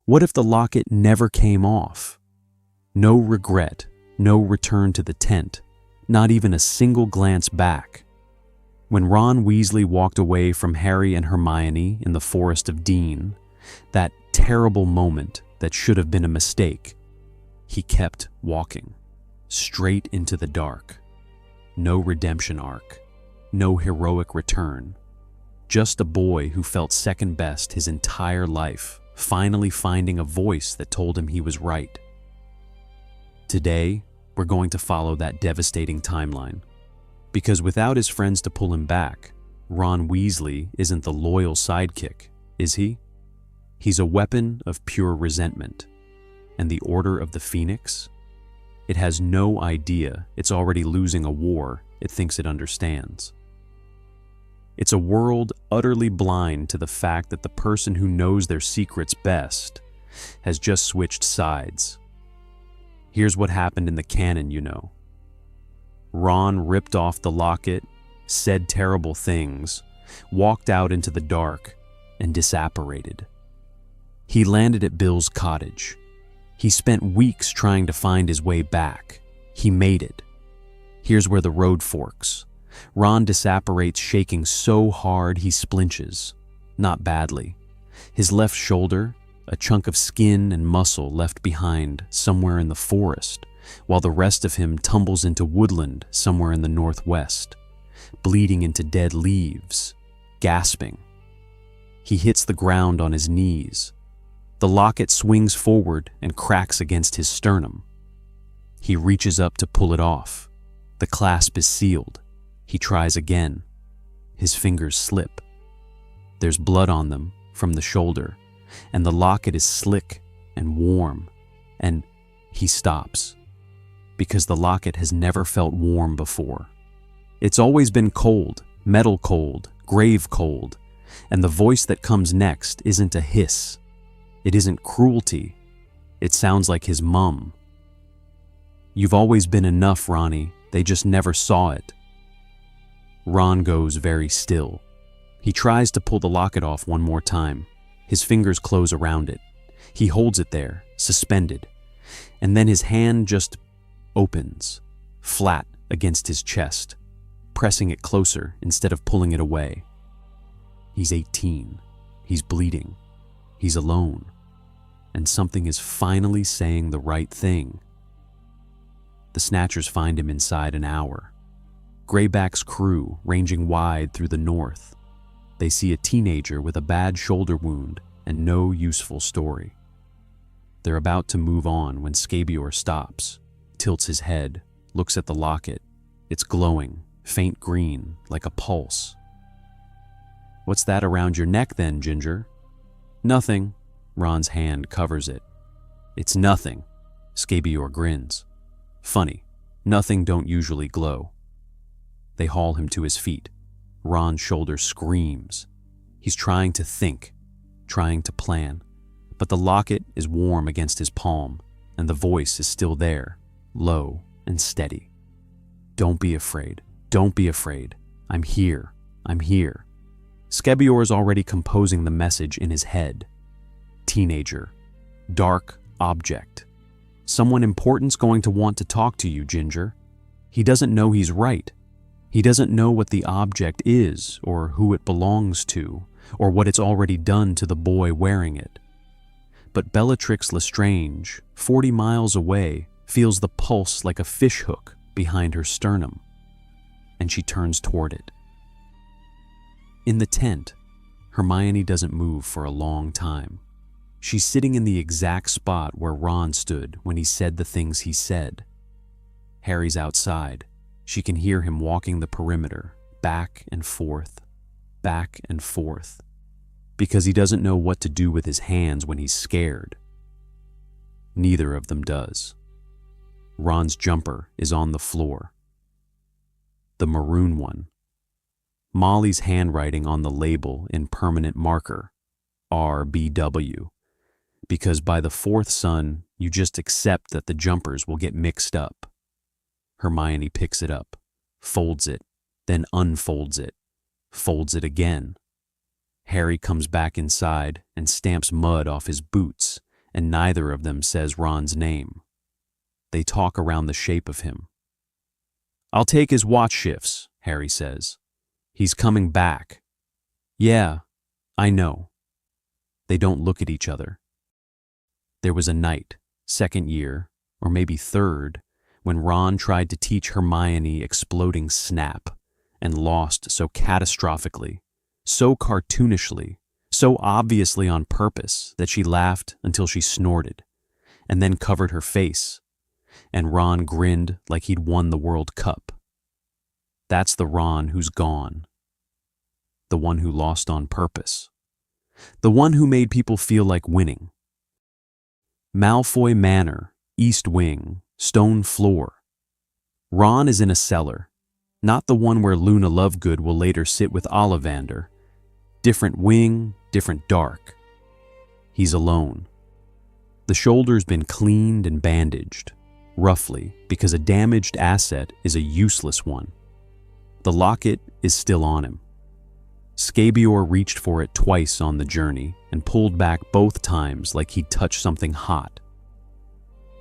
What if the locket never came off? No regret, no return to the tent, not even a single glance back. When Ron Weasley walked away from Harry and Hermione in the Forest of Dean, that terrible moment that should have been a mistake, he kept walking, straight into the dark. No redemption arc, no heroic return. Just a boy who felt second best his entire life, finally finding a voice that told him he was right. Today, we're going to follow that devastating timeline. Because without his friends to pull him back, Ron Weasley isn't the loyal sidekick, is he? He's a weapon of pure resentment. And the Order of the Phoenix? It has no idea it's already losing a war it thinks it understands. It's a world utterly blind to the fact that the person who knows their secrets best has just switched sides. Here's what happened in the canon, you know. Ron ripped off the locket, said terrible things, walked out into the dark, and disapparated. He landed at Bill's cottage. He spent weeks trying to find his way back. He made it. Here's where the road forks. Ron disapparates, shaking so hard he splinches. Not badly. His left shoulder, a chunk of skin and muscle left behind somewhere in the forest, while the rest of him tumbles into woodland somewhere in the northwest, bleeding into dead leaves, gasping. He hits the ground on his knees. The locket swings forward and cracks against his sternum. He reaches up to pull it off. The clasp is sealed. He tries again. His fingers slip. There's blood on them from the shoulder, and the locket is slick and warm, and he stops. Because the locket has never felt warm before. It's always been cold, metal cold, grave cold, and the voice that comes next isn't a hiss. It isn't cruelty. It sounds like his mum. You've always been enough, Ronnie. They just never saw it. Ron goes very still. He tries to pull the locket off one more time. His fingers close around it. He holds it there, suspended, and then his hand just opens, flat against his chest, pressing it closer instead of pulling it away. He's 18. He's bleeding. He's alone. And something is finally saying the right thing. The Snatchers find him inside an hour. Greyback's crew ranging wide through the north. They see a teenager with a bad shoulder wound and no useful story. They're about to move on when Scabior stops, tilts his head, looks at the locket. It's glowing, faint green, like a pulse. What's that around your neck then, Ginger? Nothing. Ron's hand covers it. It's nothing. Scabior grins. Funny, nothing don't usually glow. They haul him to his feet. Ron's shoulder screams. He's trying to think, trying to plan, but the locket is warm against his palm, and the voice is still there, low and steady. Don't be afraid. Don't be afraid. I'm here. I'm here. Scabior is already composing the message in his head. Teenager. Dark object. Someone important's going to want to talk to you, Ginger. He doesn't know he's right. He doesn't know what the object is, or who it belongs to, or what it's already done to the boy wearing it. But Bellatrix Lestrange, 40 miles away, feels the pulse like a fishhook behind her sternum, and she turns toward it. In the tent, Hermione doesn't move for a long time. She's sitting in the exact spot where Ron stood when he said the things he said. Harry's outside. She can hear him walking the perimeter, back and forth, because he doesn't know what to do with his hands when he's scared. Neither of them does. Ron's jumper is on the floor. The maroon one. Molly's handwriting on the label in permanent marker, RBW, because by the fourth son, you just accept that the jumpers will get mixed up. Hermione picks it up, folds it, then unfolds it, folds it again. Harry comes back inside and stamps mud off his boots and neither of them says Ron's name. They talk around the shape of him. "I'll take his watch shifts," Harry says. "He's coming back." "Yeah, I know." They don't look at each other. There was a night, second year, or maybe third, when Ron tried to teach Hermione exploding snap and lost so catastrophically, so cartoonishly, so obviously on purpose that she laughed until she snorted, and then covered her face, and Ron grinned like he'd won the World Cup. That's the Ron who's gone. The one who lost on purpose. The one who made people feel like winning. Malfoy Manor, East Wing, stone floor. Ron is in a cellar, not the one where Luna Lovegood will later sit with Ollivander. Different wing, different dark. He's alone. The shoulder's been cleaned and bandaged, roughly, because a damaged asset is a useless one. The locket is still on him. Scabior reached for it twice on the journey and pulled back both times like he'd touched something hot.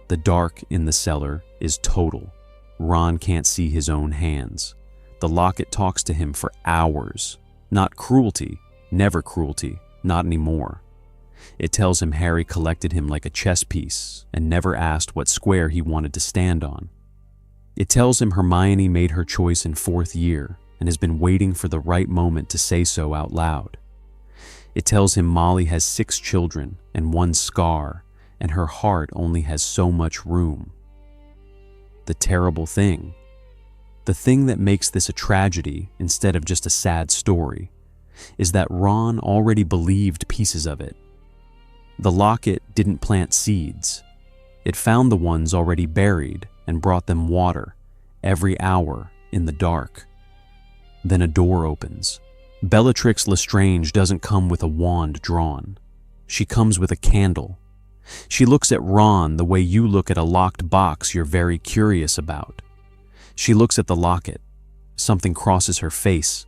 The dark in the cellar is total. Ron can't see his own hands. The locket talks to him for hours. Not cruelty, never cruelty, not anymore. It tells him Harry collected him like a chess piece and never asked what square he wanted to stand on. It tells him Hermione made her choice in fourth year and has been waiting for the right moment to say so out loud. It tells him Molly has 6 children and 1 scar, and her heart only has so much room. The terrible thing, the thing that makes this a tragedy instead of just a sad story, is that Ron already believed pieces of it. The locket didn't plant seeds. It found the ones already buried and brought them water every hour in the dark. Then a door opens. Bellatrix Lestrange doesn't come with a wand drawn. She comes with a candle. She looks at Ron the way you look at a locked box you're very curious about. She looks at the locket. Something crosses her face.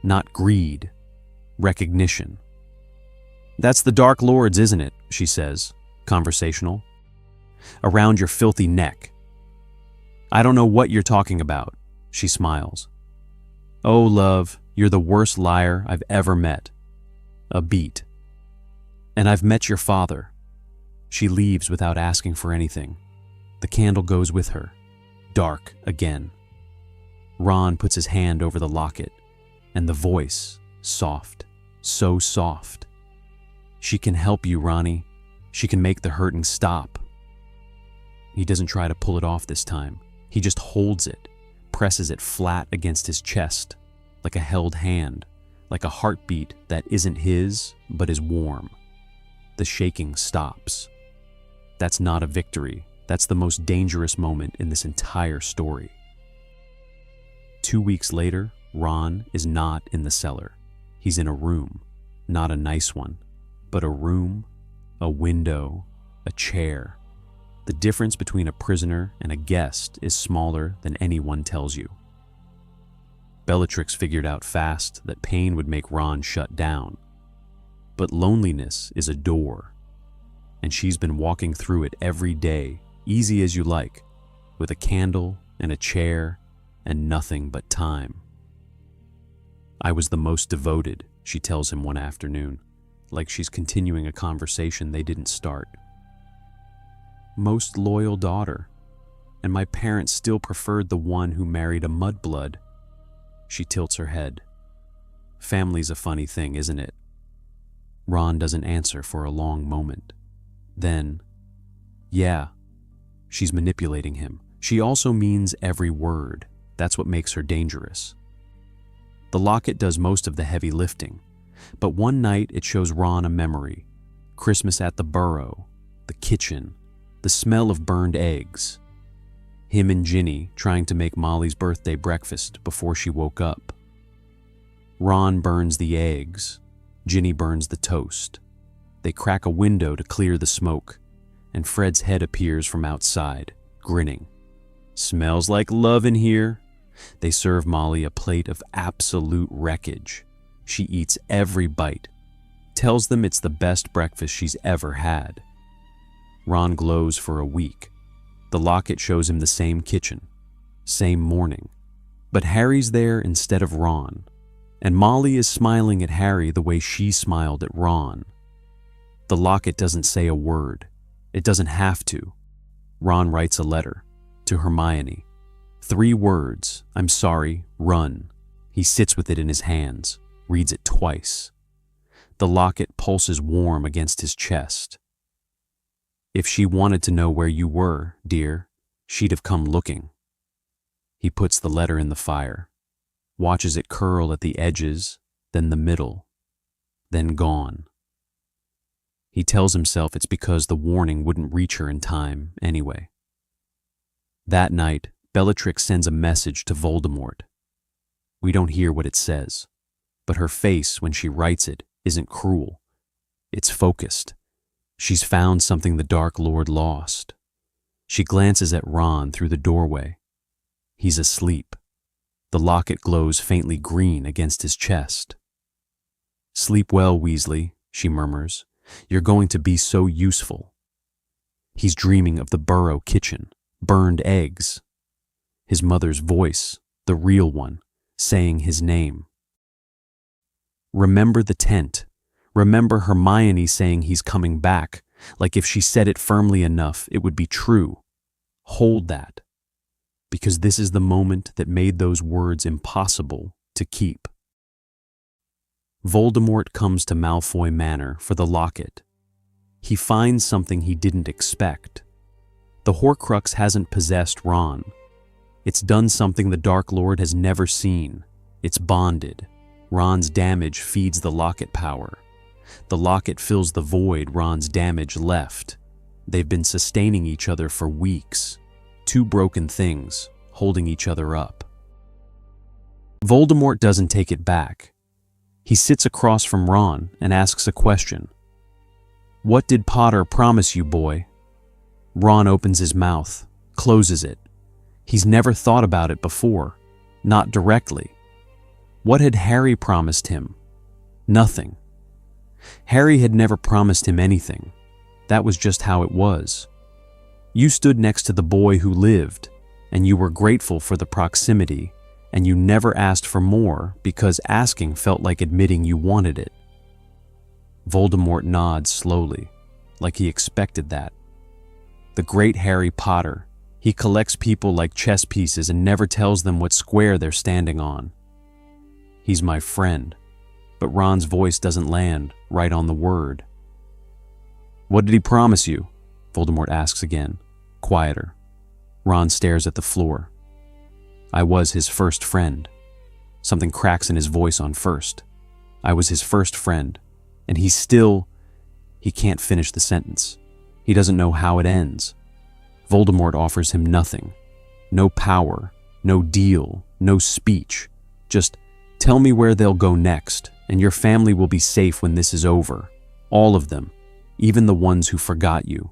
Not greed. Recognition. "That's the Dark Lord's, isn't it?" she says, conversational. "Around your filthy neck." "I don't know what you're talking about," she smiles. "Oh, love, you're the worst liar I've ever met." A beat. "And I've met your father." She leaves without asking for anything. The candle goes with her. Dark again. Ron puts his hand over the locket, and the voice, soft, so soft. "She can help you, Ronnie. She can make the hurting stop." He doesn't try to pull it off this time. He just holds it, presses it flat against his chest, like a held hand, like a heartbeat that isn't his, but is warm. The shaking stops. That's not a victory. That's the most dangerous moment in this entire story. 2 weeks later, Ron is not in the cellar. He's in a room. Not a nice one, but a room, a window, a chair. The difference between a prisoner and a guest is smaller than anyone tells you. Bellatrix figured out fast that pain would make Ron shut down. But loneliness is a door, and she's been walking through it every day, easy as you like, with a candle and a chair and nothing but time. "I was the most devoted," she tells him one afternoon, like she's continuing a conversation they didn't start. "Most loyal daughter, and my parents still preferred the one who married a mudblood." She tilts her head. "Family's a funny thing, isn't it?" Ron doesn't answer for a long moment. Then, "Yeah." She's manipulating him. She also means every word. That's what makes her dangerous. The locket does most of the heavy lifting, but one night it shows Ron a memory. Christmas at the Burrow, the kitchen, the smell of burned eggs. Him and Ginny trying to make Molly's birthday breakfast before she woke up. Ron burns the eggs. Ginny burns the toast. They crack a window to clear the smoke, and Fred's head appears from outside, grinning. "Smells like love in here." They serve Molly a plate of absolute wreckage. She eats every bite, tells them it's the best breakfast she's ever had. Ron glows for a week. The locket shows him the same kitchen, same morning. But Harry's there instead of Ron, and Molly is smiling at Harry the way she smiled at Ron. The locket doesn't say a word. It doesn't have to. Ron writes a letter to Hermione. 3 words, I'm sorry, run. He sits with it in his hands, reads it twice. The locket pulses warm against his chest. If she wanted to know where you were, dear, she'd have come looking. He puts the letter in the fire, watches it curl at the edges, then the middle, then gone. He tells himself it's because the warning wouldn't reach her in time anyway. That night, Bellatrix sends a message to Voldemort. We don't hear what it says, but her face when she writes it isn't cruel. It's focused. She's found something the Dark Lord lost. She glances at Ron through the doorway. He's asleep. The locket glows faintly green against his chest. Sleep well, Weasley, she murmurs. You're going to be so useful. He's dreaming of the Burrow kitchen, burned eggs. His mother's voice, the real one, saying his name. Remember the tent. Remember Hermione saying he's coming back, like if she said it firmly enough, it would be true. Hold that. Because this is the moment that made those words impossible to keep. Voldemort comes to Malfoy Manor for the locket. He finds something he didn't expect. The Horcrux hasn't possessed Ron. It's done something the Dark Lord has never seen. It's bonded. Ron's damage feeds the locket power. The locket fills the void Ron's damage left. They've been sustaining each other for weeks. 2 broken things, holding each other up. Voldemort doesn't take it back. He sits across from Ron and asks a question. What did Potter promise you, boy? Ron opens his mouth, closes it. He's never thought about it before, not directly. What had Harry promised him? Nothing. Harry had never promised him anything. That was just how it was. You stood next to the boy who lived, and you were grateful for the proximity, and you never asked for more because asking felt like admitting you wanted it. Voldemort nods slowly, like he expected that. The great Harry Potter, he collects people like chess pieces and never tells them what square they're standing on. He's my friend, but Ron's voice doesn't land right on the word. What did he promise you? Voldemort asks again, quieter. Ron stares at the floor. I was his first friend. Something cracks in his voice on first. I was his first friend, and he can't finish the sentence. He doesn't know how it ends. Voldemort offers him nothing. No power, no deal, no speech. Just tell me where they'll go next, and your family will be safe when this is over. All of them, even the ones who forgot you.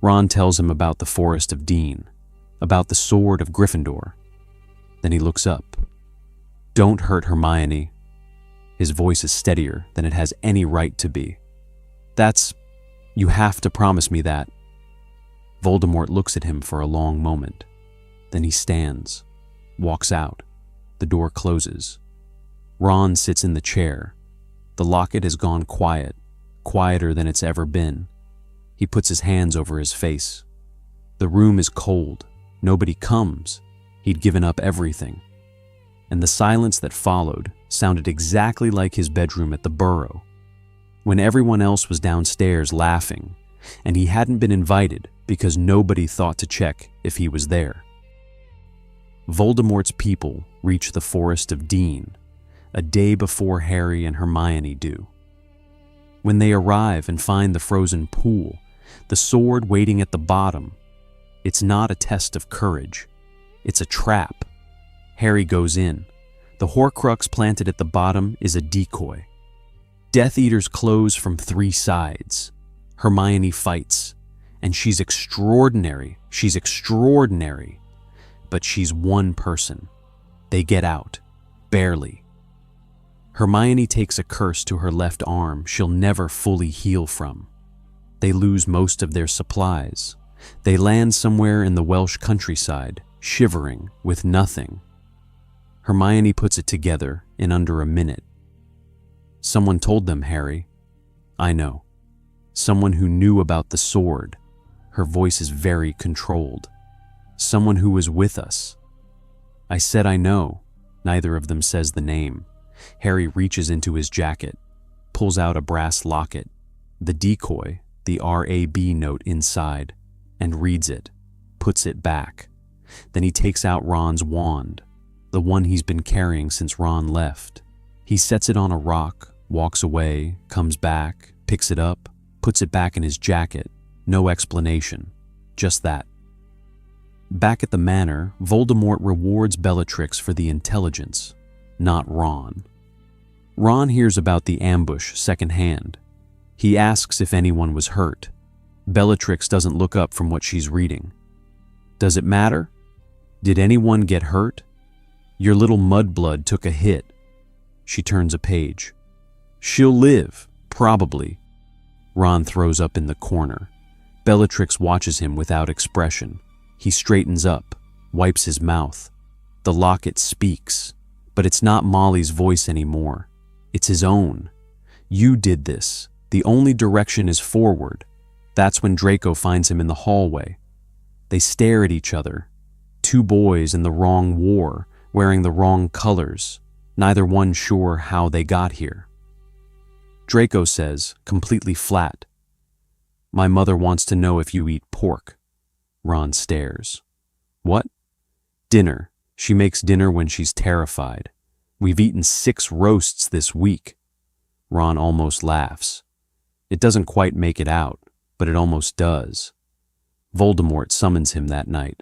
Ron tells him about the Forest of Dean, about the sword of Gryffindor. Then he looks up. Don't hurt Hermione. His voice is steadier than it has any right to be. You have to promise me that. Voldemort looks at him for a long moment. Then he stands, walks out. The door closes. Ron sits in the chair. The locket has gone quiet, quieter than it's ever been. He puts his hands over his face. The room is cold. Nobody comes. He'd given up everything. And the silence that followed sounded exactly like his bedroom at the Burrow, when everyone else was downstairs laughing, and he hadn't been invited because nobody thought to check if he was there. Voldemort's people reach the Forest of Dean a day before Harry and Hermione do. When they arrive and find the frozen pool, the sword waiting at the bottom, it's not a test of courage. It's a trap. Harry goes in. The Horcrux planted at the bottom is a decoy. Death Eaters close from 3 sides. Hermione fights, and she's extraordinary. But she's one person. They get out, barely. Hermione takes a curse to her left arm she'll never fully heal from. They lose most of their supplies. They land somewhere in the Welsh countryside, shivering, with nothing. Hermione puts it together in under a minute. Someone told them, Harry. I know. Someone who knew about the sword. Her voice is very controlled. Someone who was with us. I said I know. Neither of them says the name. Harry reaches into his jacket, pulls out a brass locket, the decoy, the RAB note inside, and reads it, puts it back. Then he takes out Ron's wand, the one he's been carrying since Ron left. He sets it on a rock, walks away, comes back, picks it up, puts it back in his jacket. No explanation, just that. Back at the manor, Voldemort rewards Bellatrix for the intelligence, not Ron. Ron hears about the ambush secondhand. He asks if anyone was hurt. Bellatrix doesn't look up from what she's reading. Does it matter? Did anyone get hurt? Your little mudblood took a hit. She turns a page. She'll live, probably. Ron throws up in the corner. Bellatrix watches him without expression. He straightens up, wipes his mouth. The locket speaks, but it's not Molly's voice anymore. It's his own. You did this. The only direction is forward. That's when Draco finds him in the hallway. They stare at each other. Two boys in the wrong war, wearing the wrong colors, neither one sure how they got here. Draco says, completely flat, My mother wants to know if you eat pork. Ron stares. What? Dinner. She makes dinner when she's terrified. We've eaten 6 roasts this week. Ron almost laughs. It doesn't quite make it out, but it almost does. Voldemort summons him that night.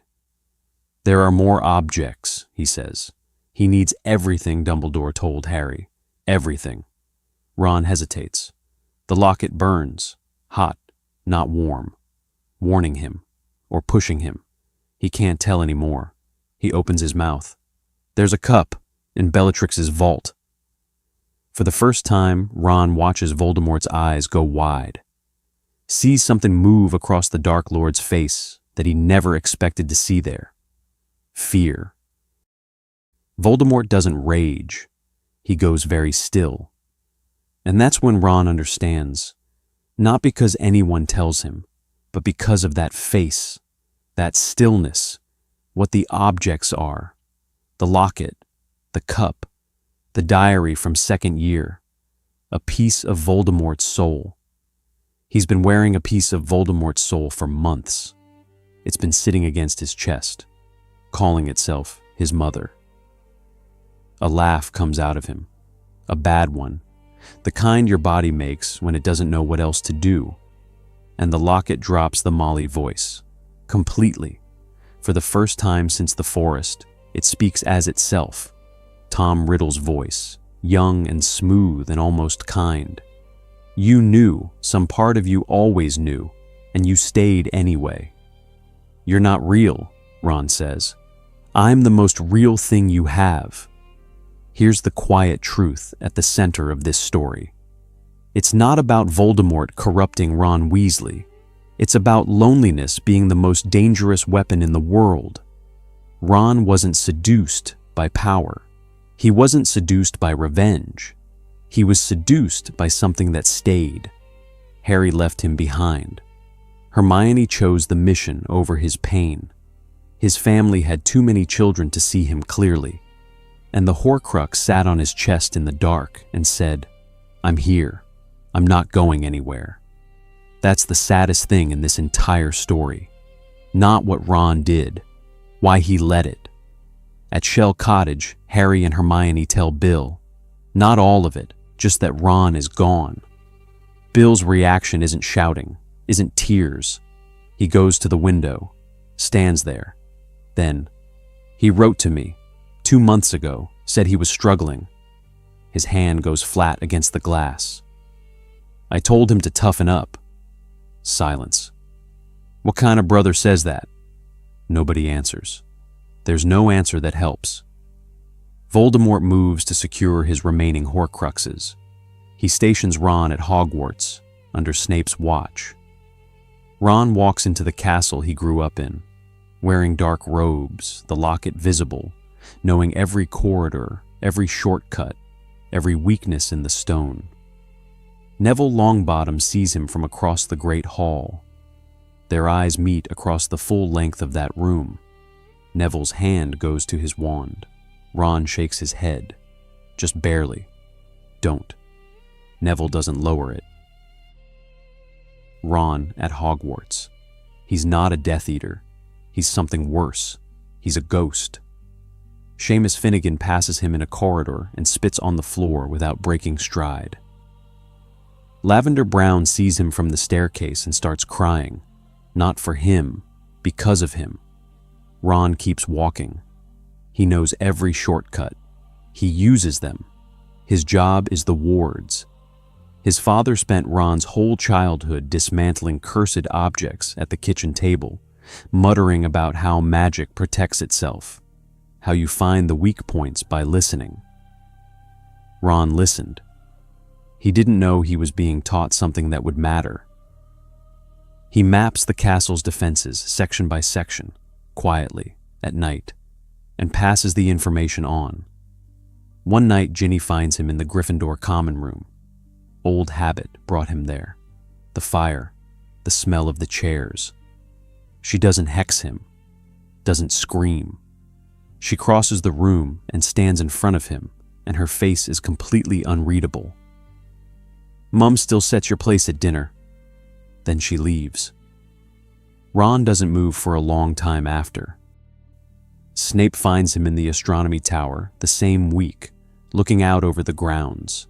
There are more objects, he says. He needs everything, Dumbledore told Harry. Everything. Ron hesitates. The locket burns. Hot, not warm. Warning him. Or pushing him. He can't tell anymore. He opens his mouth. There's a cup in Bellatrix's vault. For the first time, Ron watches Voldemort's eyes go wide. Sees something move across the Dark Lord's face that he never expected to see there. Fear. Voldemort doesn't rage. He goes very still. And that's when Ron understands, not because anyone tells him, but because of that face, that stillness, what the objects are, the locket, the cup, the diary from second year, a piece of Voldemort's soul. He's been wearing a piece of Voldemort's soul for months. It's been sitting against his chest, calling itself his mother. A laugh comes out of him, a bad one, the kind your body makes when it doesn't know what else to do. And the locket drops the Molly voice, completely. For the first time since the forest, it speaks as itself. Tom Riddle's voice, young and smooth and almost kind. You knew, some part of you always knew, and you stayed anyway. You're not real, Ron says. I'm the most real thing you have. Here's the quiet truth at the center of this story. It's not about Voldemort corrupting Ron Weasley. It's about loneliness being the most dangerous weapon in the world. Ron wasn't seduced by power. He wasn't seduced by revenge. He was seduced by something that stayed. Harry left him behind. Hermione chose the mission over his pain. His family had too many children to see him clearly. And the Horcrux sat on his chest in the dark and said, I'm here. I'm not going anywhere. That's the saddest thing in this entire story. Not what Ron did, why he let it. At Shell Cottage, Harry and Hermione tell Bill, not all of it, just that Ron is gone. Bill's reaction isn't shouting, isn't tears. He goes to the window, stands there. Then, he wrote to me 2 months ago, said he was struggling. His hand goes flat against the glass. I told him to toughen up. Silence. What kind of brother says that? Nobody answers. There's no answer that helps. Voldemort moves to secure his remaining Horcruxes. He stations Ron at Hogwarts, under Snape's watch. Ron walks into the castle he grew up in, wearing dark robes, the locket visible, knowing every corridor, every shortcut, every weakness in the stone. Neville Longbottom sees him from across the great hall. Their eyes meet across the full length of that room. Neville's hand goes to his wand. Ron shakes his head. Just barely. Don't. Neville doesn't lower it. Ron at Hogwarts. He's not a Death Eater. He's something worse. He's a ghost. Seamus Finnegan passes him in a corridor and spits on the floor without breaking stride. Lavender Brown sees him from the staircase and starts crying. Not for him, because of him. Ron keeps walking. He knows every shortcut. He uses them. His job is the wards. His father spent Ron's whole childhood dismantling cursed objects at the kitchen table, muttering about how magic protects itself, how you find the weak points by listening. Ron listened. He didn't know he was being taught something that would matter. He maps the castle's defenses section by section, quietly, at night, and passes the information on. One night, Ginny finds him in the Gryffindor common room. Old habit brought him there. The fire, the smell of the chairs. She doesn't hex him, doesn't scream. She crosses the room and stands in front of him, and her face is completely unreadable. Mum still sets your place at dinner. Then she leaves. Ron doesn't move for a long time after. Snape finds him in the astronomy tower the same week, looking out over the grounds.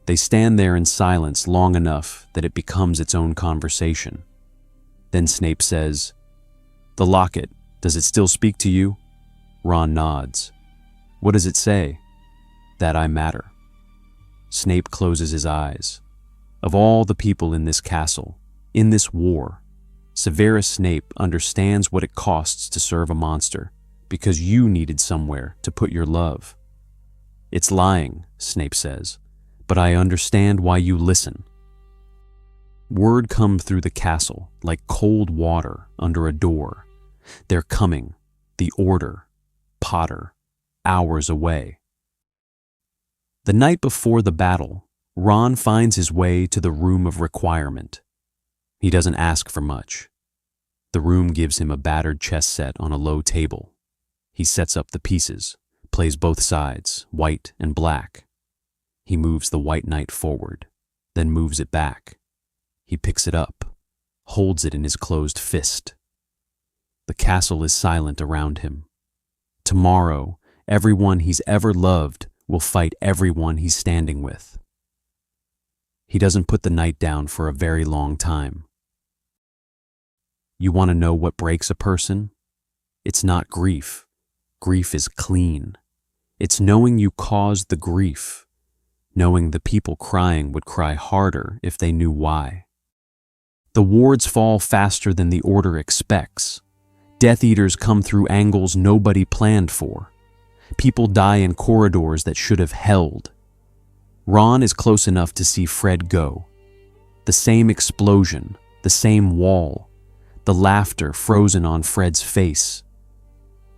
They stand there in silence long enough that it becomes its own conversation. Then Snape says, "The locket, does it still speak to you?" Ron nods. "What does it say?" "That I matter." Snape closes his eyes. Of all the people in this castle, in this war, Severus Snape understands what it costs to serve a monster, because you needed somewhere to put your love. "It's lying," Snape says, "but I understand why you listen." Word comes through the castle like cold water under a door. They're coming, the Order, Potter, hours away. The night before the battle, Ron finds his way to the Room of Requirement. He doesn't ask for much. The room gives him a battered chess set on a low table. He sets up the pieces, plays both sides, white and black. He moves the white knight forward, then moves it back. He picks it up, holds it in his closed fist. The castle is silent around him. Tomorrow, everyone he's ever loved will fight everyone he's standing with. He doesn't put the knight down for a very long time. You want to know what breaks a person? It's not grief. Grief is clean. It's knowing you caused the grief, knowing the people crying would cry harder if they knew why. The wards fall faster than the Order expects. Death Eaters come through angles nobody planned for. People die in corridors that should have held. Ron is close enough to see Fred go. The same explosion, the same wall, the laughter frozen on Fred's face.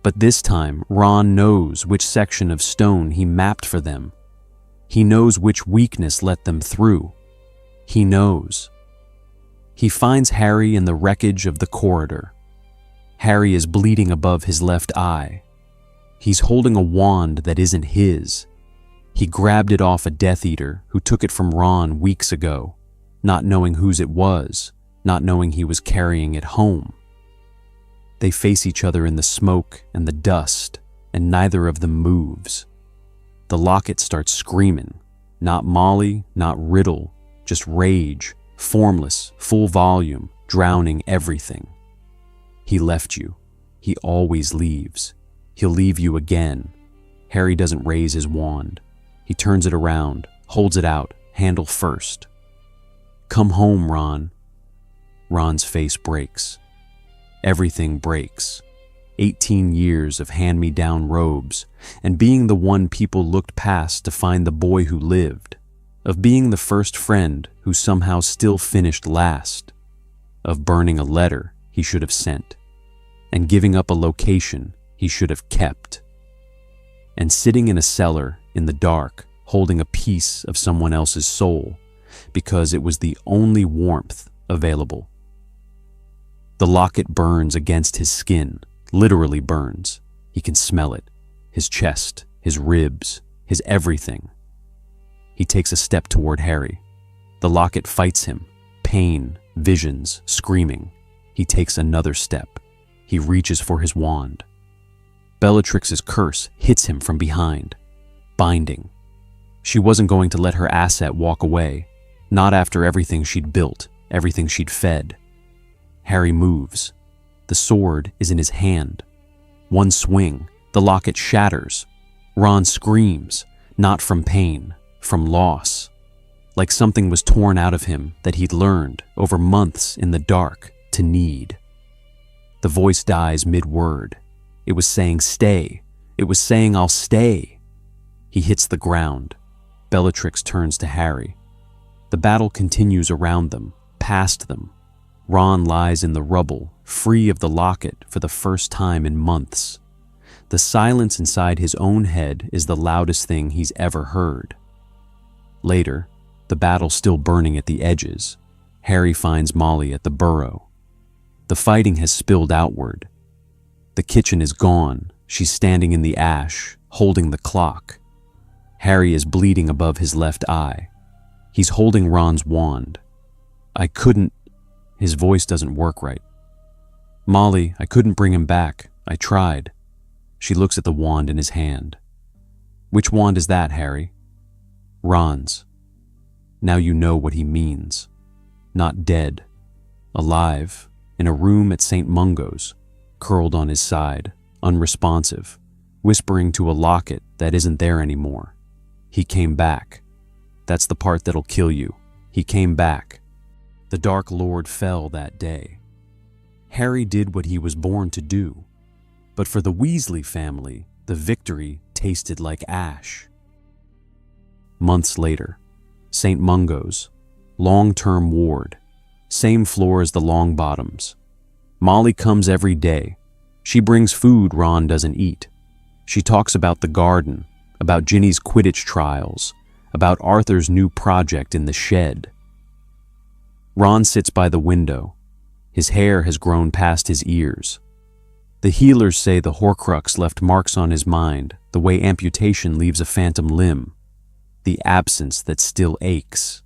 But this time, Ron knows which section of stone he mapped for them. He knows which weakness let them through. He knows. He finds Harry in the wreckage of the corridor. Harry is bleeding above his left eye. He's holding a wand that isn't his. He grabbed it off a Death Eater who took it from Ron weeks ago, not knowing whose it was, not knowing he was carrying it home. They face each other in the smoke and the dust, and neither of them moves. The locket starts screaming, not Molly, not Riddle, just rage, formless, full volume, drowning everything. He left you. He always leaves. He'll leave you again. Harry doesn't raise his wand. He turns it around, holds it out, handle first. "Come home, Ron." Ron's face breaks. Everything breaks. 18 years of hand-me-down robes, and being the one people looked past to find the boy who lived, of being the first friend who somehow still finished last, of burning a letter he should have sent, and giving up a location he should have kept, and sitting in a cellar in the dark holding a piece of someone else's soul because it was the only warmth available. The locket burns against his skin, literally burns. He can smell it, his chest, his ribs, his everything. He takes a step toward Harry. The locket fights him, pain, visions, screaming. He takes another step. He reaches for his wand. Bellatrix's curse hits him from behind, binding. She wasn't going to let her asset walk away, not after everything she'd built, everything she'd fed. Harry moves. The sword is in his hand. One swing, the locket shatters. Ron screams, not from pain, from loss, like something was torn out of him that he'd learned over months in the dark to need. The voice dies mid-word. It was saying stay. It was saying I'll stay. He hits the ground. Bellatrix turns to Harry. The battle continues around them, past them. Ron lies in the rubble, free of the locket for the first time in months. The silence inside his own head is the loudest thing he's ever heard. Later, the battle still burning at the edges, Harry finds Molly at the burrow. The fighting has spilled outward. The kitchen is gone. She's standing in the ash, holding the clock. Harry is bleeding above his left eye. He's holding Ron's wand. His voice doesn't work right. Molly, I couldn't bring him back. I tried. She looks at the wand in his hand. Which wand is that, Harry? Ron's. Now you know what he means. Not dead. Alive, in a room at St. Mungo's, curled on his side, unresponsive, whispering to a locket that isn't there anymore. He came back. That's the part that'll kill you. He came back. The Dark Lord fell that day. Harry did what he was born to do. But for the Weasley family, the victory tasted like ash. Months later, St. Mungo's, long-term ward, same floor as the Longbottoms. Molly comes every day. She brings food Ron doesn't eat. She talks about the garden, about Ginny's Quidditch trials, about Arthur's new project in the shed. Ron sits by the window. His hair has grown past his ears. The healers say the Horcrux left marks on his mind, the way amputation leaves a phantom limb, the absence that still aches.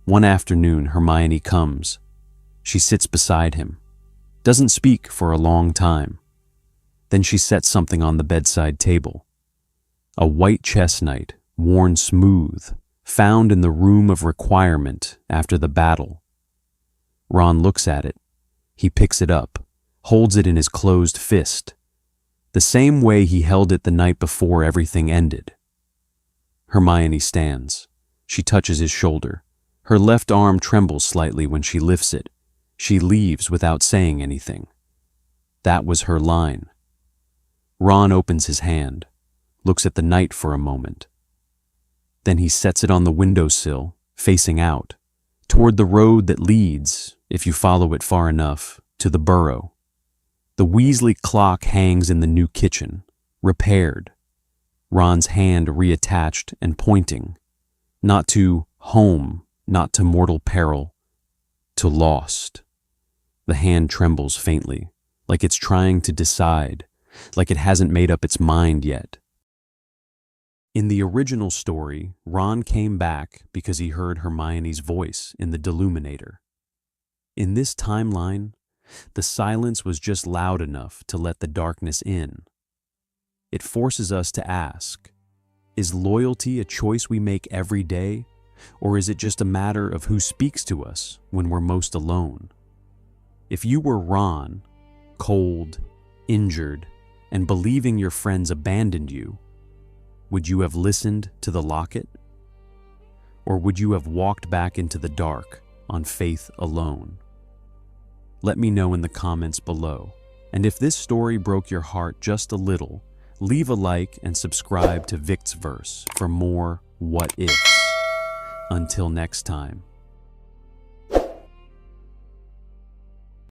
One afternoon, Hermione comes. She sits beside him, doesn't speak for a long time. Then she sets something on the bedside table. A white chess-knight, worn smooth, found in the room of requirement after the battle. Ron looks at it. He picks it up, holds it in his closed fist, the same way he held it the night before everything ended. Hermione stands. She touches his shoulder. Her left arm trembles slightly when she lifts it. She leaves without saying anything. That was her line. Ron opens his hand, looks at the knight for a moment. Then he sets it on the windowsill, facing out, toward the road that leads, if you follow it far enough, to the burrow. The Weasley clock hangs in the new kitchen, repaired. Ron's hand reattached and pointing, not to home, not to mortal peril, to lost. The hand trembles faintly, like it's trying to decide, like it hasn't made up its mind yet. In the original story, Ron came back because he heard Hermione's voice in the Deluminator. In this timeline, the silence was just loud enough to let the darkness in. It forces us to ask, is loyalty a choice we make every day, or is it just a matter of who speaks to us when we're most alone? If you were Ron, cold, injured, and believing your friends abandoned you, would you have listened to the locket? Or would you have walked back into the dark on faith alone? Let me know in the comments below. And if this story broke your heart just a little, leave a like and subscribe to VictsVerse for more what ifs. Until next time.